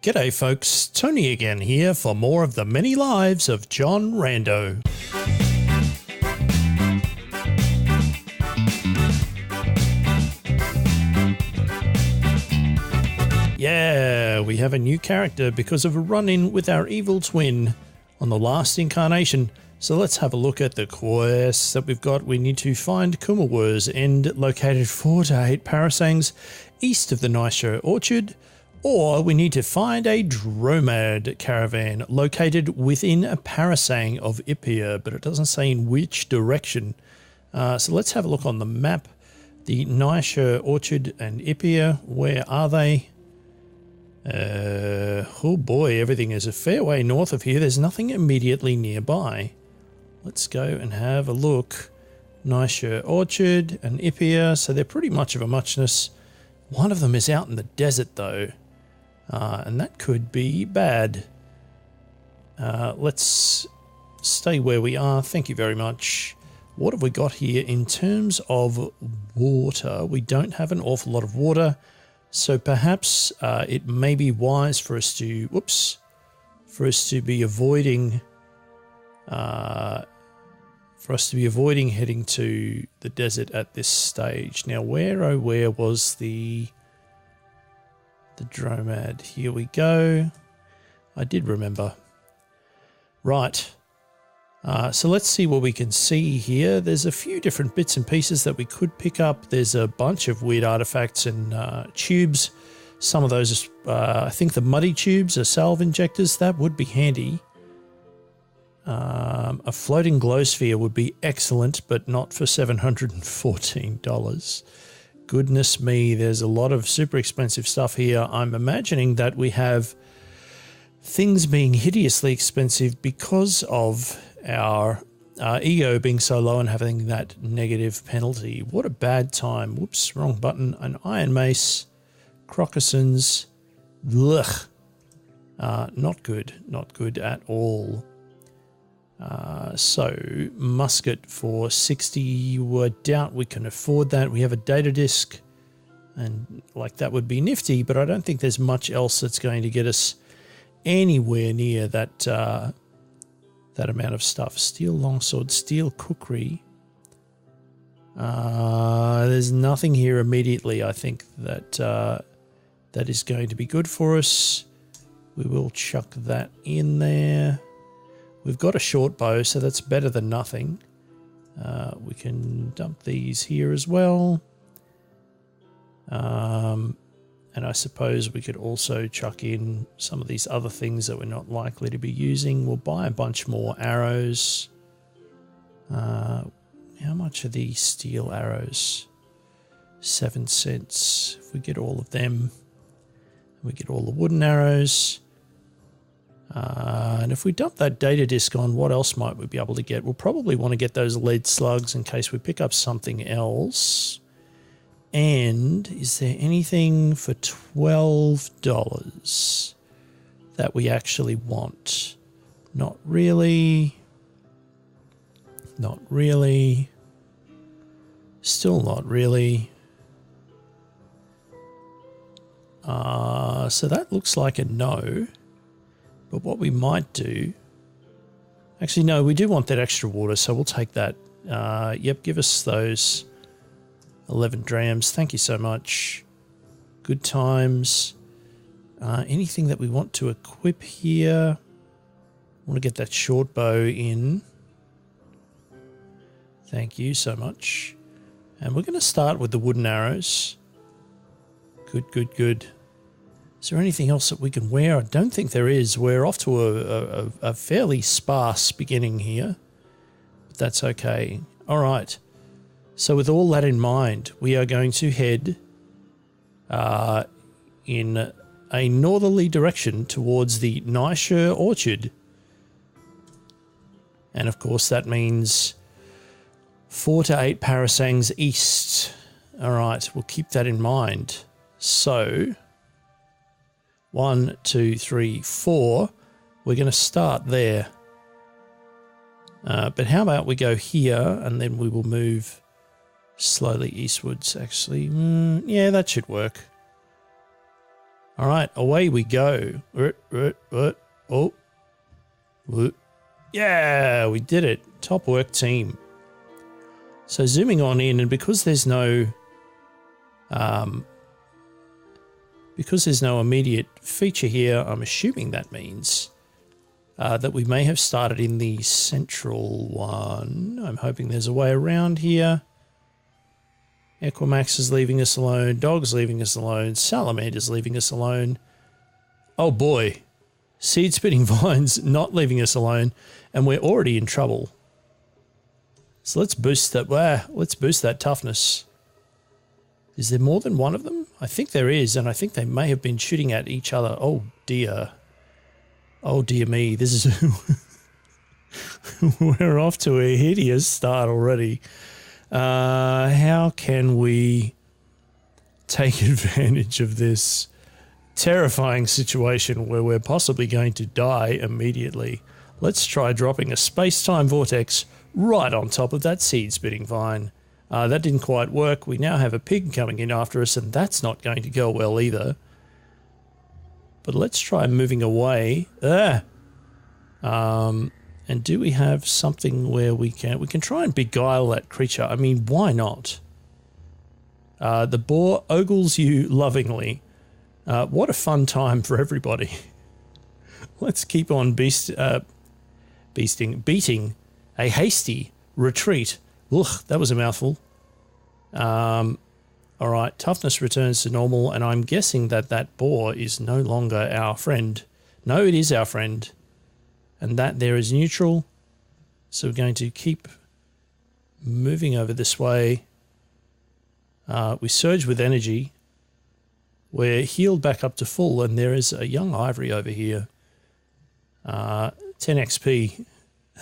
G'day folks, Tony again here for more of the many lives of John Rando. Yeah, we have a new character because of a run-in with our evil twin on the last incarnation. So let's have a look at the quests that we've got. We need to find Kumawur's End, located 4 to 8 parasangs east of the Nysha Orchard. Or we need to find a dromad caravan located within a parasang of Ipia, but it doesn't say in which direction. So let's have a look on the map. The Nysha Orchard and Ipia, where are they? Oh boy, everything is a fair way north of here. There's nothing immediately nearby. Let's go and have a look. Nysha Orchard and Ipia, so they're pretty much of a muchness. One of them is out in the desert though. And that could be bad. Let's stay where we are. Thank you very much. What have we got here in terms of water? We don't have an awful lot of water, so perhaps it may be wise for us to, be avoiding, heading to the desert at this stage. Now, where was the dromad? Here we go. I did remember. Right. So let's see what we can see here. There's a few different bits and pieces that we could pick up. There's a bunch of weird artifacts and tubes. Some of those, I think the muddy tubes are salve injectors. That would be handy. A floating glow sphere would be excellent, but not for $714. Goodness me, there's a lot of super expensive stuff here. I'm imagining that we have things being hideously expensive because of our ego being so low and having that negative penalty. What a bad time. Whoops, wrong button. An iron mace, crocossins, blech. Not good at all. So musket for 60, I doubt we can afford that. We have a data disk and like that would be nifty, but I don't think there's much else that's going to get us anywhere near that that amount of stuff. Steel longsword, steel kukri. There's nothing here immediately, I think, that that is going to be good for us. We will chuck that in there. We've got a short bow, so that's better than nothing. We can dump these here as well. And I suppose we could also chuck in some of these other things that we're not likely to be using. We'll buy a bunch more arrows. How much are these steel arrows? 7 cents. If we get all of them, we get all the wooden arrows. And if we dump that data disk on, what else might we be able to get? We'll probably want to get those lead slugs in case we pick up something else. And is there anything for $12 that we actually want? Not really. Not really. Still not really. So that looks like a no. But what we might do... Actually, no, we do want that extra water, so we'll take that. Yep, give us those 11 drams. Thank you so much. Good times. Anything that we want to equip here? I want to get that short bow in. Thank you so much. And we're going to start with the wooden arrows. Good, good, good. Is there anything else that we can wear? I don't think there is. We're off to a fairly sparse beginning here. But that's okay. All right. So with all that in mind, we are going to head in a northerly direction towards the Nysha Orchard. And of course that means 4 to 8 parasangs east. All right, we'll keep that in mind. So... 1, 2, 3, 4. We're going to start there. But how about we go here and then we will move slowly eastwards, actually. Yeah, that should work. All right, away we go. Oh. Yeah, we did it. Top work, team. So zooming on in, and because there's no immediate feature here, I'm assuming that means that we may have started in the central one. I'm hoping there's a way around here. Equimax is leaving us alone. Dog's leaving us alone. Salamander's leaving us alone. Oh boy. Seed-spitting vines not leaving us alone. And we're already in trouble. So let's boost that. Let's boost that toughness. Is there more than one of them? I think there is, and I think they may have been shooting at each other. Oh dear. Oh dear me. This is... We're off to a hideous start already. How can we take advantage of this terrifying situation where we're possibly going to die immediately? Let's try dropping a space-time vortex right on top of that seed-spitting vine. That didn't quite work. We now have a pig coming in after us, and that's not going to go well either. But let's try moving away. And do we have something where we can try and beguile that creature? I mean, why not? The boar ogles you lovingly. What a fun time for everybody. Let's keep on beating a hasty retreat. Ugh, that was a mouthful. All right, toughness returns to normal, and I'm guessing that that boar is no longer our friend. No, it is our friend. And that there is neutral. So we're going to keep moving over this way. We surge with energy. We're healed back up to full, and there is a young ivory over here. 10 XP.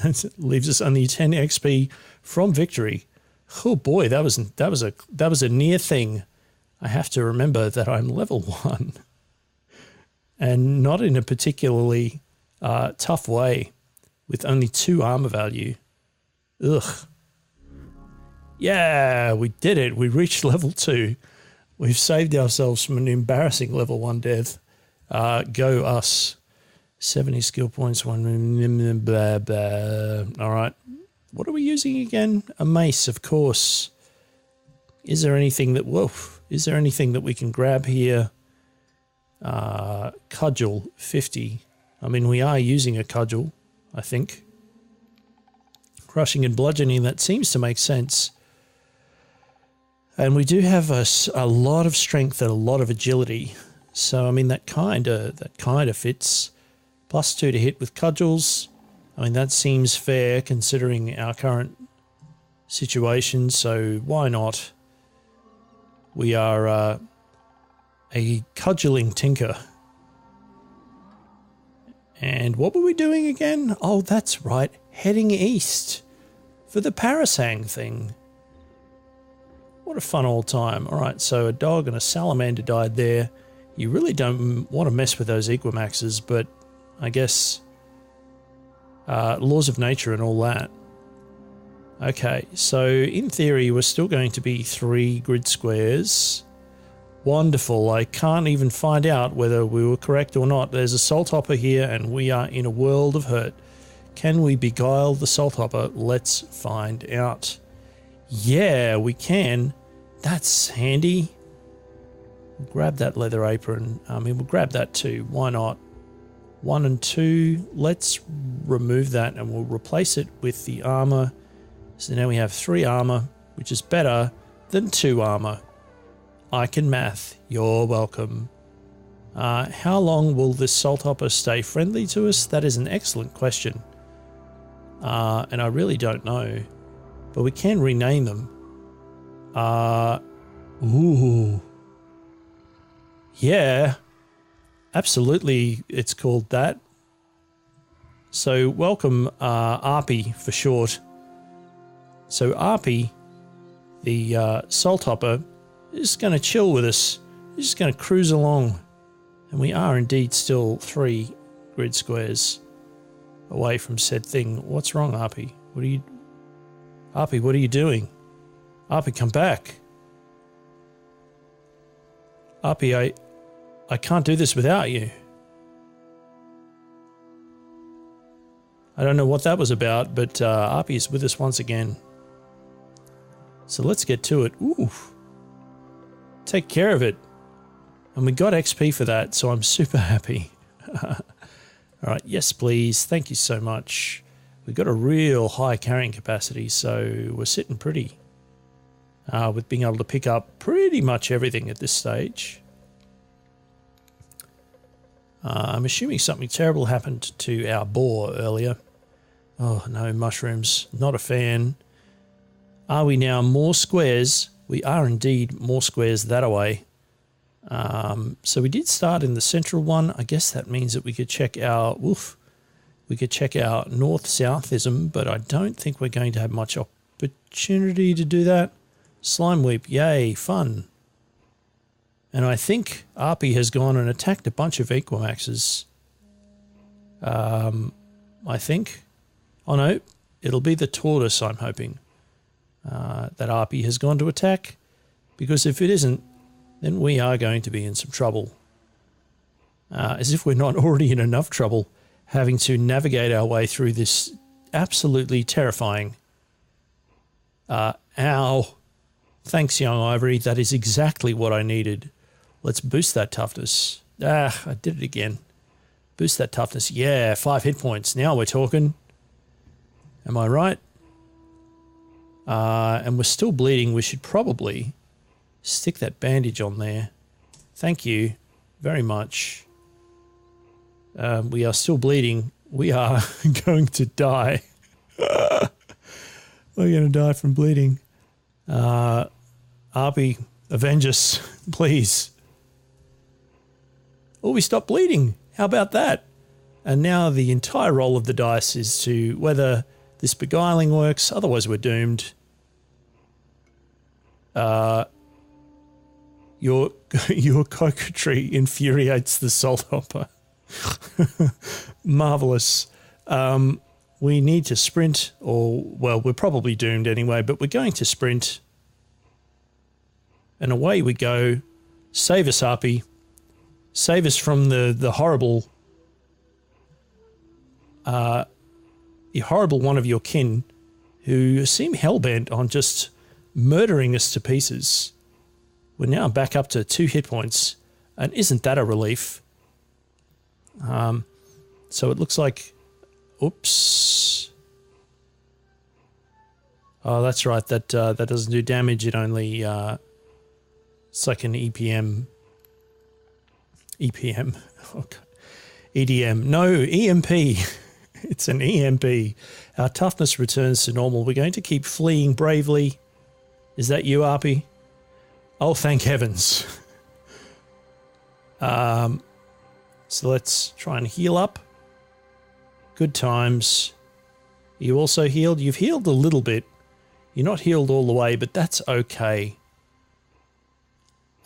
That leaves us only 10 XP from victory. Oh boy, that was a near thing. I have to remember that I'm level 1. And not in a particularly tough way, with only 2 armor value. Ugh. Yeah, we did it. We reached level 2. We've saved ourselves from an embarrassing level 1 death. Go us. 70 skill points, 1 blah blah. All right. What are we using again? A mace, of course. Is there anything that we can grab here? Cudgel 50. I mean, we are using a cudgel, I think. Crushing and bludgeoning, that seems to make sense. And we do have a lot of strength and a lot of agility. So, I mean, that kind of fits. +2 to hit with cudgels. I mean, that seems fair considering our current situation, so why not? We are a cudgeling tinker. And what were we doing again? Oh, that's right. Heading east for the parasang thing. What a fun old time. All right, so a dog and a salamander died there. You really don't want to mess with those equimaxes, but I guess laws of nature and all that. Okay, so in theory, we're still going to be 3 grid squares. Wonderful. I can't even find out whether we were correct or not. There's a salt hopper here, and we are in a world of hurt. Can we beguile the salt hopper? Let's find out. Yeah, we can. That's handy. We'll grab that leather apron. I mean, we'll grab that too. Why not? 1 and 2. Let's remove that, and we'll replace it with the armor. So now we have 3 armor, which is better than 2 armor. I can math. You're welcome. How long will this salt hopper stay friendly to us? That is an excellent question. And I really don't know. But we can rename them. Ooh. Yeah. Absolutely, it's called that. So welcome, Arpi for short. So Arpi, the salt hopper, is going to chill with us. He's just going to cruise along. And we are indeed still 3 grid squares away from said thing. What's wrong, Arpi? Arpi, what are you doing? Arpi, come back. Arpi, I can't do this without you. I don't know what that was about, but Arpi is with us once again. So let's get to it. Ooh. Take care of it. And we got XP for that, so I'm super happy. All right, yes, please. Thank you so much. We've got a real high carrying capacity, so we're sitting pretty with being able to pick up pretty much everything at this stage. I'm assuming something terrible happened to our boar earlier. Oh, no, mushrooms. Not a fan. Are we now more squares? We are indeed more squares that way. So we did start in the central one. I guess that means that we could check our... Oof. We could check our north-southism, but I don't think we're going to have much opportunity to do that. Slime Weep. Yay, fun. And I think Arpi has gone and attacked a bunch of Equimaxes. I think. Oh no, it'll be the tortoise, I'm hoping, that Arpi has gone to attack. Because if it isn't, then we are going to be in some trouble. As if we're not already in enough trouble having to navigate our way through this absolutely terrifying... ow. Thanks, young Ivory. That is exactly what I needed. Let's boost that toughness. Ah, I did it again. Boost that toughness. Yeah, 5 hit points. Now we're talking. Am I right? And we're still bleeding. We should probably stick that bandage on there. Thank you very much. We are still bleeding. We are going to die. We're going to die from bleeding. Arpi, avenge us, please. Oh, we stopped bleeding. How about that? And now the entire roll of the dice is to whether this beguiling works, otherwise we're doomed. Your coquetry infuriates the salt hopper. Marvellous. We need to sprint, or, well, we're probably doomed anyway, but we're going to sprint. And away we go. Save us, Arpi. Save us from the horrible one of your kin who seem hell-bent on just murdering us to pieces. We're now back up to 2 hit points, and isn't that a relief? So it looks like... Oops. Oh, that's right. That doesn't do damage. It only... it's like an EPM... EPM. Oh, God. EDM. No, EMP. It's an EMP. Our toughness returns to normal. We're going to keep fleeing bravely. Is that you, Arpi? Oh, thank heavens. So let's try and heal up. Good times. Are you also healed? You've healed a little bit. You're not healed all the way, but that's okay.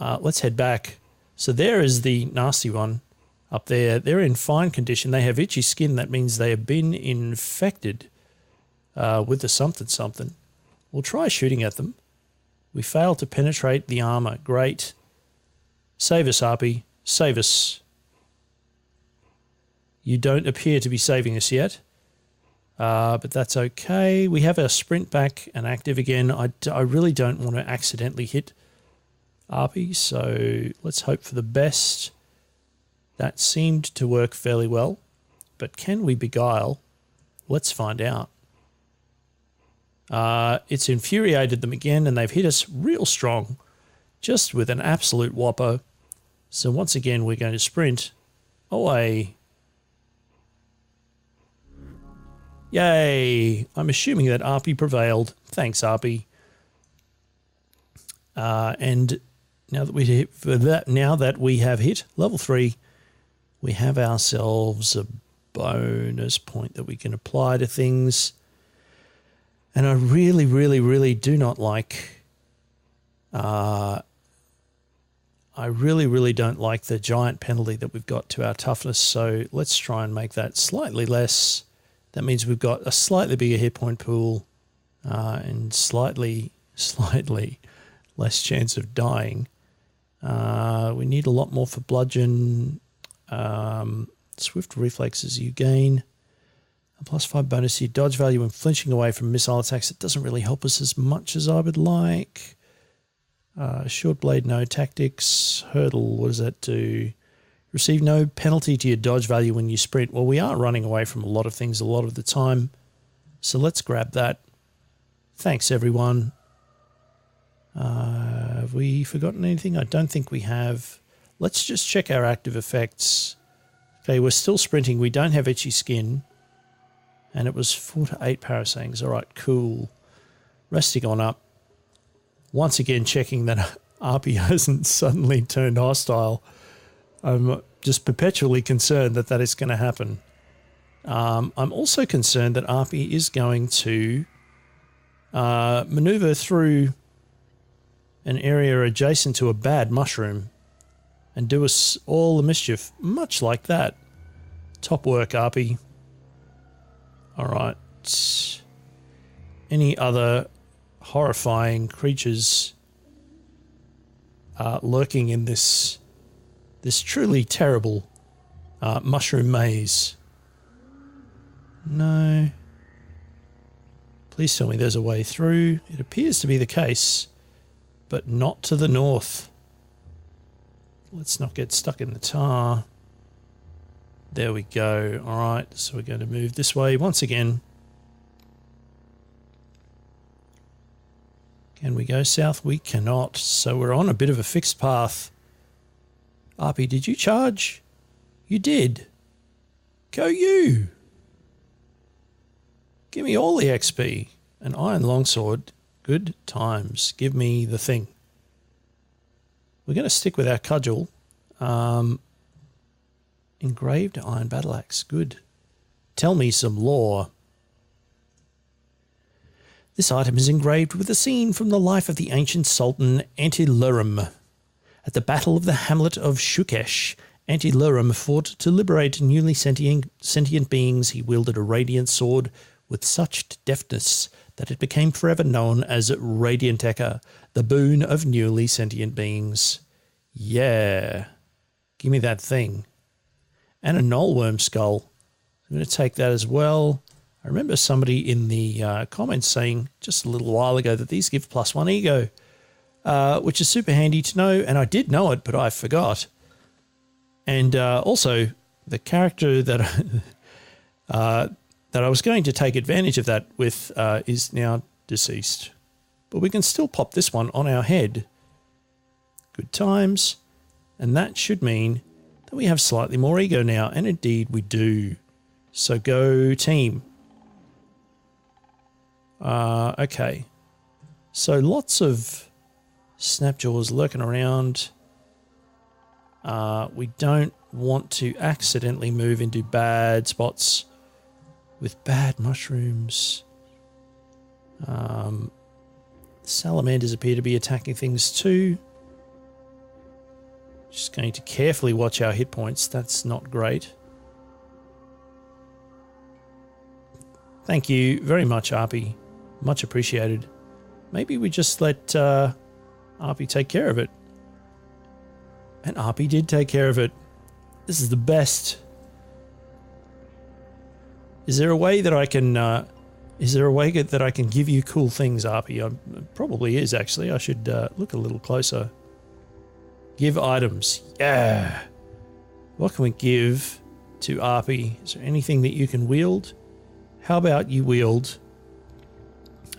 Let's head back. So there is the nasty one up there. They're in fine condition. They have itchy skin. That means they have been infected with the something. We'll try shooting at them. We failed to penetrate the armor. Great. Save us, Arpi. Save us. You don't appear to be saving us yet. But that's okay. We have our sprint back and active again. I really don't want to accidentally hit Arpi, so let's hope for the best. That seemed to work fairly well. But can we beguile? Let's find out. It's infuriated them again, and they've hit us real strong, just with an absolute whopper. So once again, we're going to sprint away. Yay! I'm assuming that Arpi prevailed. Thanks, Arpi. And now that we have hit level 3, we have ourselves a bonus point that we can apply to things. And I really, really, really do not like... I really, really don't like the giant penalty that we've got to our toughness, so let's try and make that slightly less. That means we've got a slightly bigger hit point pool and slightly less chance of dying. We need a lot more for bludgeon. Swift reflexes you gain. A +5 bonus to your dodge value when flinching away from missile attacks. It doesn't really help us as much as I would like. Short blade, no tactics. Hurdle, what does that do? Receive no penalty to your dodge value when you sprint. Well, we are running away from a lot of things a lot of the time. So let's grab that. Thanks, everyone. Have we forgotten anything? I don't think we have. Let's just check our active effects. Okay, we're still sprinting. We don't have itchy skin. And it was 4 to 8 parasangs. All right, cool. Resting on up. Once again, checking that Arpi hasn't suddenly turned hostile. I'm just perpetually concerned that that is going to happen. I'm also concerned that Arpi is going to maneuver through an area adjacent to a bad mushroom and do us all the mischief, much like that. Top work, Arpi. All right. Any other horrifying creatures lurking in this truly terrible mushroom maze? No. Please tell me there's a way through. It appears to be the case, but not to the north. Let's not get stuck in the tar. There we go. All right, so we're going to move this way once again. Can we go south? We cannot. So we're on a bit of a fixed path. Arpi, did you charge? You did. Go you. Give me all the XP. An iron longsword. Good times. Give me the thing. We're going to stick with our cudgel. Engraved iron battle axe. Good. Tell me some lore. This item is engraved with a scene from the life of the ancient Sultan Antilurum. At the Battle of the Hamlet of Shukesh, Antilurum fought to liberate newly sentient beings. He wielded a radiant sword with such deftness that it became forever known as Radiant Echa, the boon of newly sentient beings. Yeah. Give me that thing. And a knollworm skull. I'm going to take that as well. I remember somebody in the comments saying just a little while ago that these give +1 ego, which is super handy to know, and I did know it, but I forgot. And also, the character that that I was going to take advantage of that with is now deceased. But we can still pop this one on our head. Good times. And that should mean that we have slightly more ego now, and indeed we do. So go team. Okay. So lots of snapjaws lurking around. We don't want to accidentally move into bad spots with bad mushrooms. Salamanders appear to be attacking things too. Just going to carefully watch our hit points. That's not great. Thank you very much, Arpi. Much appreciated. Maybe we just let Arpi take care of it. And Arpi did take care of it. This is the best. Is there a way that I can? Is there a way that I can give you cool things, Arpi? Probably is actually. I should look a little closer. Give items. Yeah. What can we give to Arpi? Is there anything that you can wield? How about you wield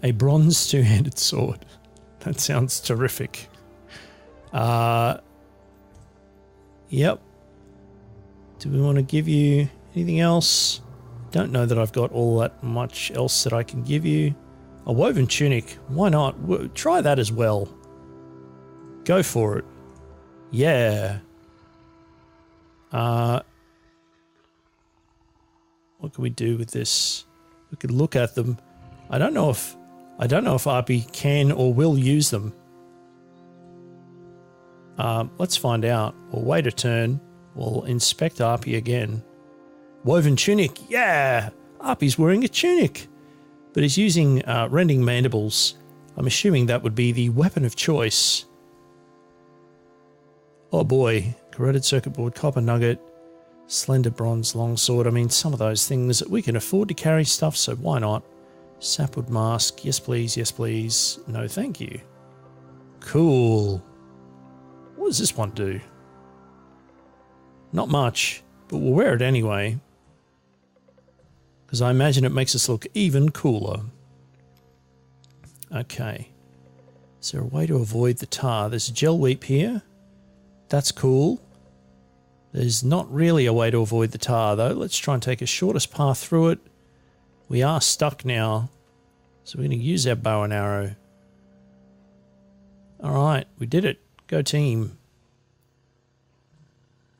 a bronze two-handed sword? That sounds terrific. Yep. Do we want to give you anything else? Don't know that I've got all that much else that I can give you. A woven tunic. Why not? Try that as well. Go for it. Yeah. What can we do with this? We could look at them. I don't know if Arpi can or will use them. Let's find out. We'll wait a turn. We'll inspect Arpi again. Woven tunic. Yeah! Arpi's wearing a tunic. But he's using rending mandibles. I'm assuming that would be the weapon of choice. Oh boy, corroded circuit board, copper nugget, slender bronze longsword. I mean, some of those things, we can afford to carry stuff, so why not? Sapwood mask, yes please, yes please. No thank you. Cool. What does this one do? Not much, but we'll wear it anyway. Because I imagine it makes us look even cooler. Okay. Is there a way to avoid the tar? There's a gel weep here. That's cool. There's not really a way to avoid the tar though. Let's try and take a shortest path through it. We are stuck now. So we're going to use our bow and arrow. Alright, we did it. Go team.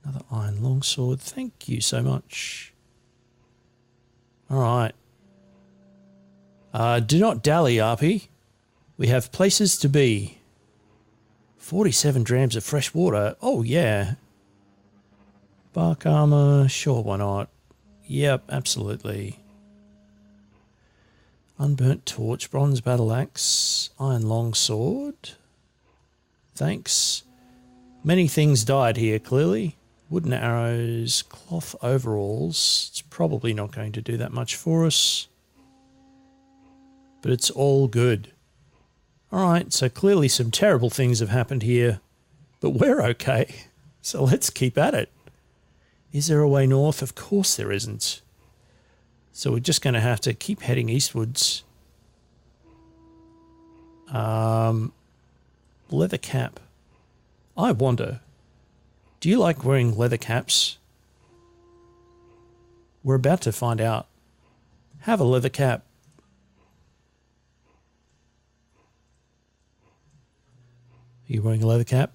Another iron longsword. Thank you so much. Alright. Do not dally, Arpi. We have places to be. 47 drams of fresh water. Oh, yeah. Bark armor. Sure, why not? Yep, absolutely. Unburnt torch. Bronze battle axe. Iron longsword. Thanks. Many things died here, clearly. Wooden arrows. Cloth overalls. It's probably not going to do that much for us. But it's all good. Alright, so clearly some terrible things have happened here, but we're okay, so let's keep at it. Is there a way north? Of course there isn't. So we're just going to have to keep heading eastwards. Leather cap. I wonder, do you like wearing leather caps? We're about to find out. Have a leather cap. Are you wearing a leather cap?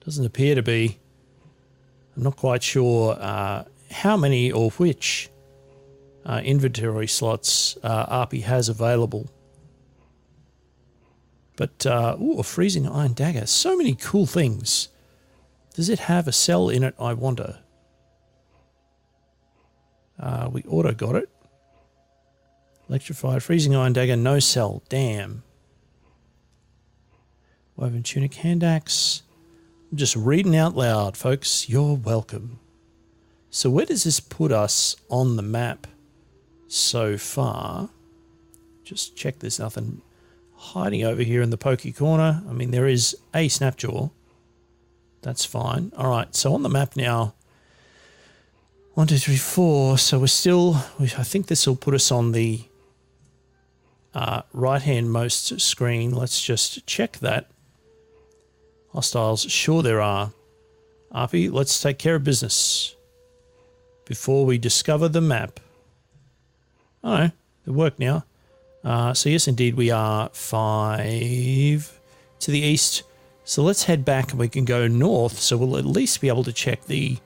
Doesn't appear to be. I'm not quite sure how many or which inventory slots Arpi has available. But, ooh, a freezing iron dagger. So many cool things. Does it have a cell in it, I wonder? We auto got it. Electrified freezing iron dagger, no cell. Damn. Woven tunic hand axe. I'm just reading out loud, folks. You're welcome. So where does this put us on the map so far? Just check there's nothing hiding over here in the pokey corner. I mean, there is a snapjaw. That's fine. All right, so on the map now. 1, 2, 3, 4. So we're still... I think this will put us on the right-hand most screen. Let's just check that. Hostiles, sure there are. Arpi, let's take care of business before we discover the map. Oh, it worked now. So yes, indeed, we are 5 to the east. So let's head back and we can go north. So we'll at least be able to check the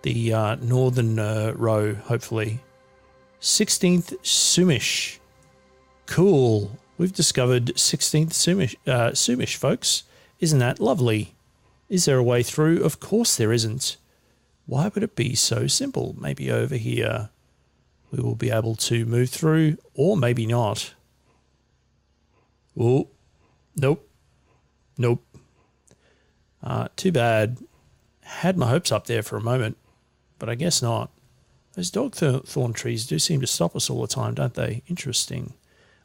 northern row, hopefully. 16th Sumish. Cool. We've discovered 16th Sumish, folks. Isn't that lovely? Is there a way through? Of course there isn't. Why would it be so simple? Maybe over here we will be able to move through, or maybe not. Oh, nope. Nope. Too bad. Had my hopes up there for a moment, but I guess not. Those dogthorn trees do seem to stop us all the time, don't they? Interesting.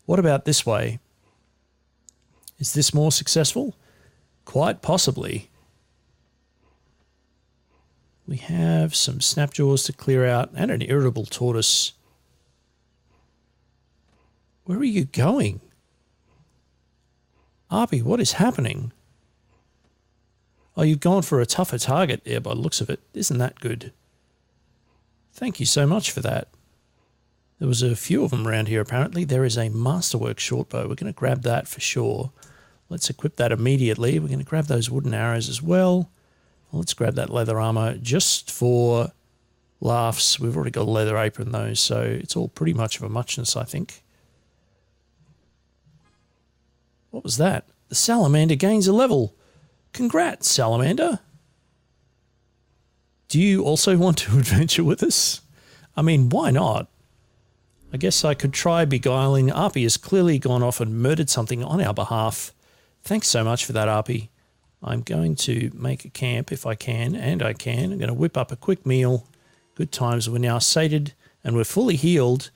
What about this way? Is this more successful? Quite possibly. We have some snapjaws to clear out and an irritable tortoise. Where are you going? Arpi, what is happening? Oh, you've gone for a tougher target there by the looks of it. Isn't that good? Thank you so much for that. There was a few of them around here apparently. There is a Masterwork shortbow. We're going to grab that for sure. Let's equip that immediately. We're going to grab those wooden arrows as well. Let's grab that leather armor just for laughs. We've already got a leather apron though, so it's all pretty much of a muchness, I think. What was that? The salamander gains a level. Congrats, salamander. Do you also want to adventure with us? I mean, why not? I guess I could try beguiling. Arpi has clearly gone off and murdered something on our behalf. Thanks so much for that, Arpi. I'm going to make a camp if I can, and I can. I'm going to whip up a quick meal. Good times. We're now sated and we're fully healed.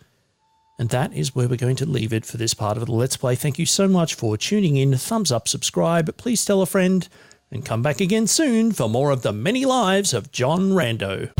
And that is where we're going to leave it for this part of the Let's Play. Thank you so much for tuning in. Thumbs up, subscribe, please tell a friend, and come back again soon for more of the many lives of John Rando.